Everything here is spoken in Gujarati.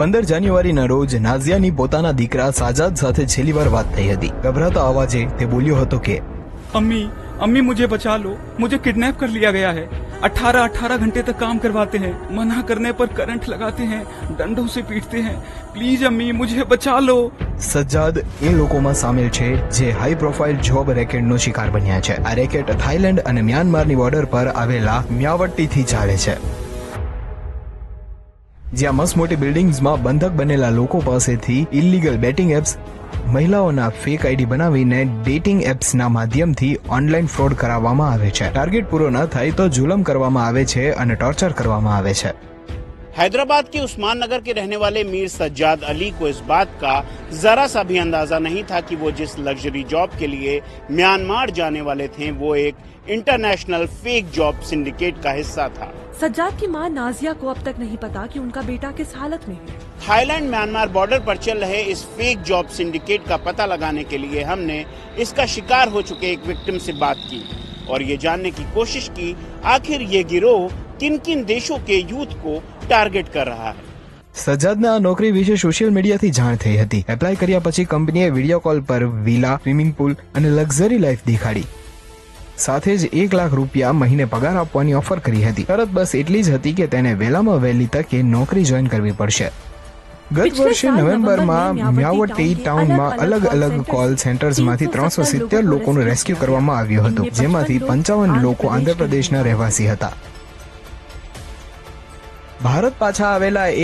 15 જાન્યુઆરીના રોજ નાઝિયાની પોતાના દીકરા સાજાદ સાથે છેલ્લી વાર વાત થઈ હતી। ગભરાતા અવાજે તે બોલ્યો હતો કે अम्मी अम्मी मुझे बचा लो, मुझे किडनैप कर लिया गया है। 18 घंटे तक काम करवाते हैं, मना करने पर करंट लगाते हैं, डंडों से पीटते हैं। प्लीज अम्मी मुझे बचा लो। સજ્જાદ એ લોકોમાં સામેલ છે જે હાઈ પ્રોફાઇલ જોબ રેકેટનો શિકાર બન્યા છે। આ રેકેટ થાઈલેન્ડ અને મ્યાનમારની બોર્ડર પર આવેલા મ્યાવટ્ટીથી ચાલે છે, જ્યાં મસ્ત મોટી બિલ્ડિંગ્સમાં બંધક બનેલા લોકો પાસેથી ઇલીગલ બેટિંગ એપ્સ, મહિલાઓના ફેક આઈડી બનાવીને ડેટિંગ એપ્સના માધ્યમથી ઓનલાઈન ફ્રોડ કરાવવામાં આવે છે। ટાર્ગેટ પૂરો ન થાય તો જુલમ કરવામાં આવે છે અને ટોર્ચર કરવામાં આવે છે। हैदराबाद के उस्मान नगर के रहने वाले मीर सज्जाद अली को इस बात का जरा सा भी अंदाजा नहीं था कि वो जिस लग्जरी जॉब के लिए म्यांमार जाने वाले थे वो एक इंटरनेशनल फेक जॉब सिंडिकेट का हिस्सा था। सज्जाद की मां नाजिया को अब तक नहीं पता कि उनका बेटा किस हालत में है। थाईलैंड म्यांमार बॉर्डर पर चल रहे इस फेक जॉब सिंडिकेट का पता लगाने के लिए हमने इसका शिकार हो चुके एक विक्टिम से बात की और ये जानने की कोशिश की आखिर ये गिरोह किन किन देशों के यूथ को टार्गेट कर रहा है। સજ્જાદને આ નોકરી વિશે સોશિયલ મીડિયાથી જાણ થઈ હતી। એપ્લાય કર્યા પછી કંપનીએ વિડીયો કોલ પર વિલા, સ્વિમિંગ પુલ અને લક્ઝરી લાઈફ દેખાડી, સાથે જ 1 લાખ રૂપિયા મહિને પગાર આપવાની ઓફર કરી હતી। શરત બસ એટલી જ હતી કે તેને વહેલામાં વહેલી તકે નોકરી જોઈન કરવી પડશે। ગત વર્ષે નવેમ્બરમાં મ્યાવટ્ટી ટાઉનમાં અલગ અલગ કોલ સેન્ટર્સમાંથી 370 લોકોનું રેસ્ક્યુ કરવામાં આવ્યું હતું, જેમાંથી 55 લોકો આંધ્રપ્રદેશના રહેવાસી હતા। ભારત પાછા આવેલા એક